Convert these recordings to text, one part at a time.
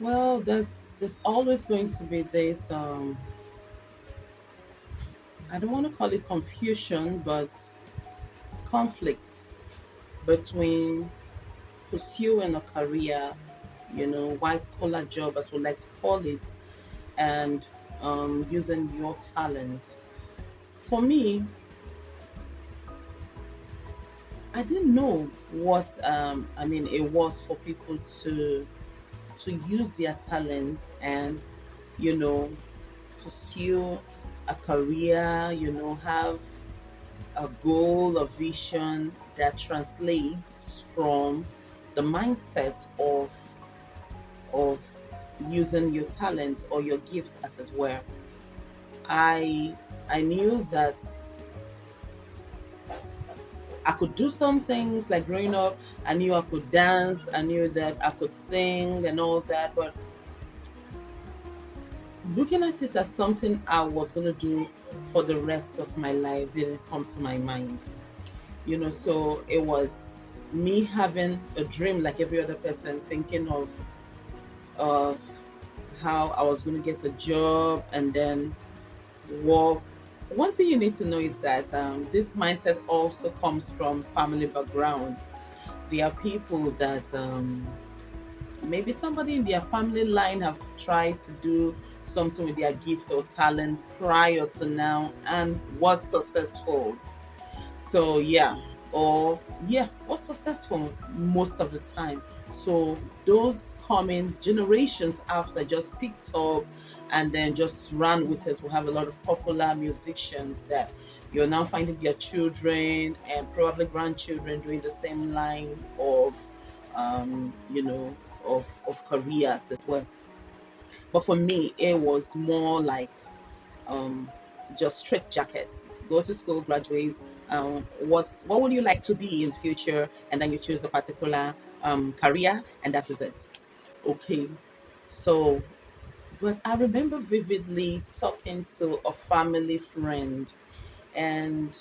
Well, there's always going to be this I don't want to call it confusion, but conflict between pursuing a career, white collar job as we like to call it, and using your talent. For me, I didn't know what it was for people to use their talent and you know pursue a career, have a goal, a vision that translates from the mindset of using your talent or your gift as it were. I i knew that I could do some things like growing up. I knew I could dance, I knew that I could sing and all that, but looking at it as something I was going to do for the rest of my life didn't come to my mind. So it was me having a dream like every other person, thinking of how I was going to get a job and then work. One thing you need to know is that this mindset also comes from family background. There are people that maybe somebody in their family line have tried to do something with their gift or talent prior to now and was successful. So yeah, or yeah, was successful most of the time. So those coming generations after just picked up and then just ran with it. We have a lot of popular musicians that you're now finding their children and probably grandchildren doing the same line of um, you know, of careers as well. But for me, it was more like um, just straight jackets. Go to school, graduate. What would you like to be in future? And then you choose a particular career, and that is it. Okay. So, but I remember vividly talking to a family friend, and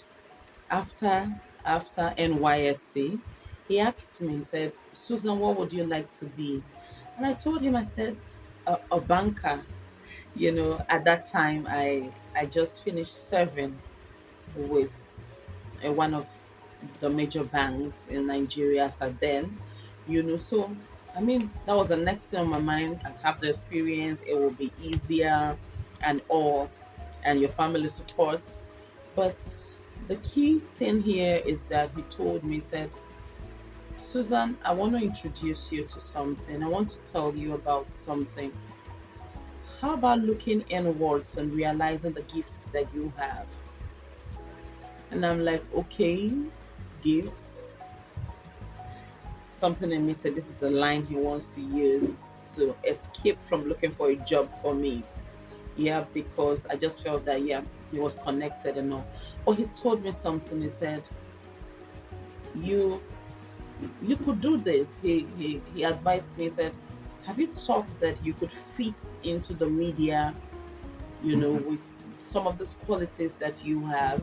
after after NYSC, he asked me. He said, "Susan, what would you like to be?" And I told him, I said, a banker. At that time, I just finished serving with one of the major banks in Nigeria as at then. So I mean that was the next thing on my mind. I have the experience, it will be easier and all, and your family supports. But the key thing here is that he told me, he said, Susan, I want to introduce you to something. I want to tell you about something. How about looking inwards and realizing the gifts that you have? And I'm like, okay, gifts. Something in me said this is a line he wants to use to escape from looking for a job for me. Yeah, because I just felt that, yeah, he was connected and all. But he told me something. He said, you you could do this. He advised me, he said, have you thought that you could fit into the media, with some of these qualities that you have?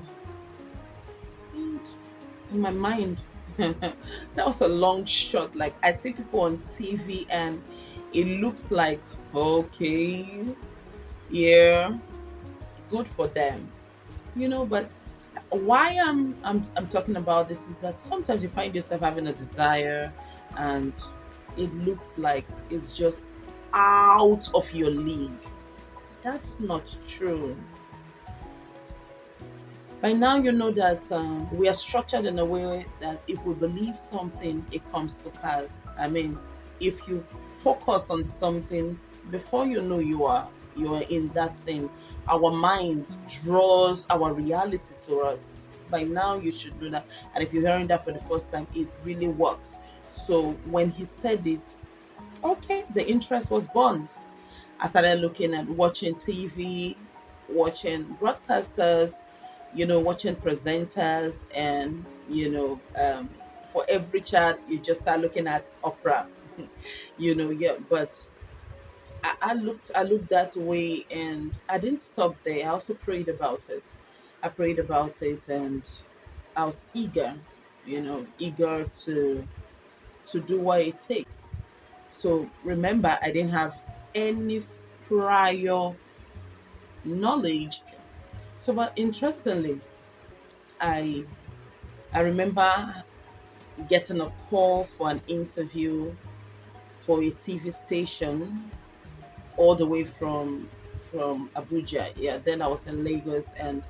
And in my mind, that was a long shot. Like I see people on TV and it looks like, okay, yeah, good for them. But why I'm talking about this is that sometimes you find yourself having a desire and it looks like it's just out of your league. That's not true. By now, you know that we are structured in a way that if we believe something, it comes to pass. I mean, if you focus on something, before you know you are in that thing. Our mind draws our reality to us. By now, you should know that. And if you're hearing that for the first time, it really works. So when he said it, okay, the interest was born. I started looking at watching TV, watching broadcasters, watching presenters, and for every child, you just start looking at opera. Yeah, but I looked that way, and I didn't stop there. I also prayed about it. I prayed about it, and I was eager to do what it takes. So remember, I didn't have any prior knowledge. So, but interestingly, I I remember getting a call for an interview for a TV station all the way from Abuja. Yeah, then I was in Lagos, and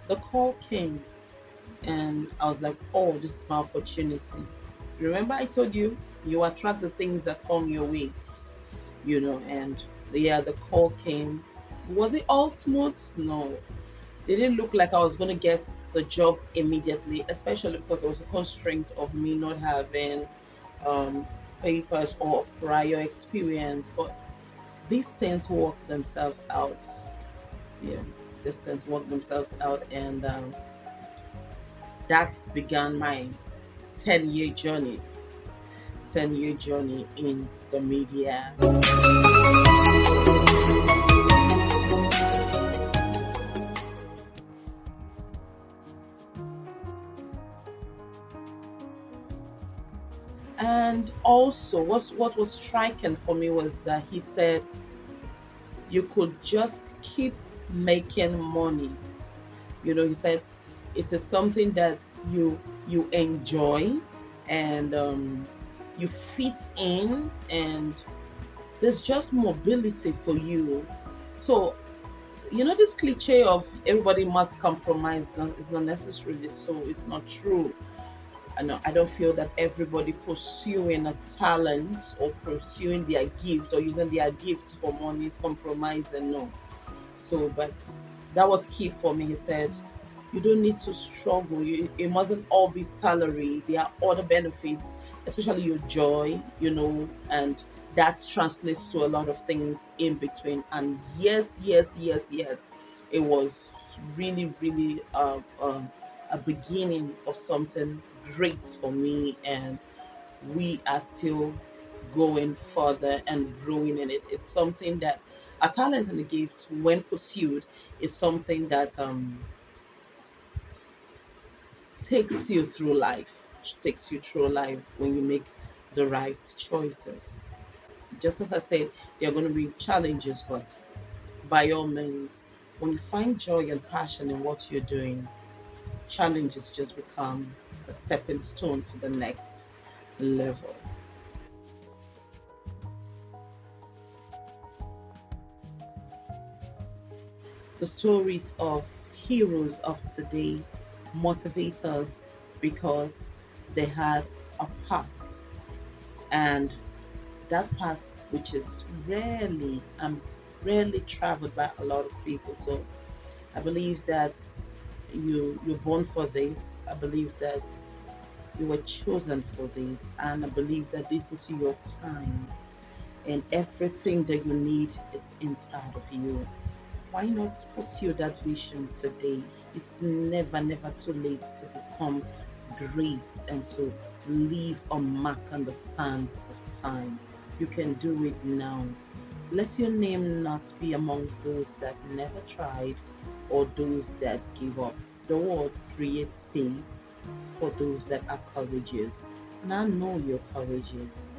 the call came, and I was like, "Oh, this is my opportunity." Remember, I told you you attract the things that come your way, and yeah, the call came. Was it all smooth? No, it didn't look like I was going to get the job immediately, especially because there was a constraint of me not having um, papers or prior experience. But these things work themselves out. Yeah, these things work themselves out, and that's began my 10-year journey. 10-year journey in the media. And also, what was striking for me was that he said you could just keep making money. He said it is something that you enjoy, and you fit in, and there's just mobility for you. So this cliche of everybody must compromise is not necessarily so. It's not true. I don't feel that everybody pursuing a talent or pursuing their gifts or using their gifts for money is compromising. No. So, but that was key for me. He said, you don't need to struggle. It mustn't all be salary. There are other benefits, especially your joy, and that translates to a lot of things in between. And yes, yes, yes, yes, it was really, really a beginning of something great for me. And we are still going further and growing in it. It's something that a talent and a gift, when pursued, is something that takes you through life when you make the right choices. Just as I said, there are going to be challenges, but by all means, when you find joy and passion in what you're doing, challenges just become a stepping stone to the next level. The stories of heroes of today motivate us because they had a path, and that path which is rarely traveled by a lot of people. So I believe that you're born for this. I believe that you were chosen for this, and I believe that this is your time, and everything that you need is inside of you. Why not pursue that vision today? It's never too late to become great and to leave a mark on the sands of time. You can do it now. Let your name not be among those that never tried or those that give up. The world creates space for those that are courageous. And I know you're courageous.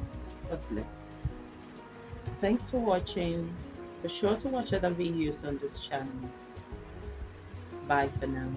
God bless. Thanks for watching. Be sure to watch other videos on this channel. Bye for now.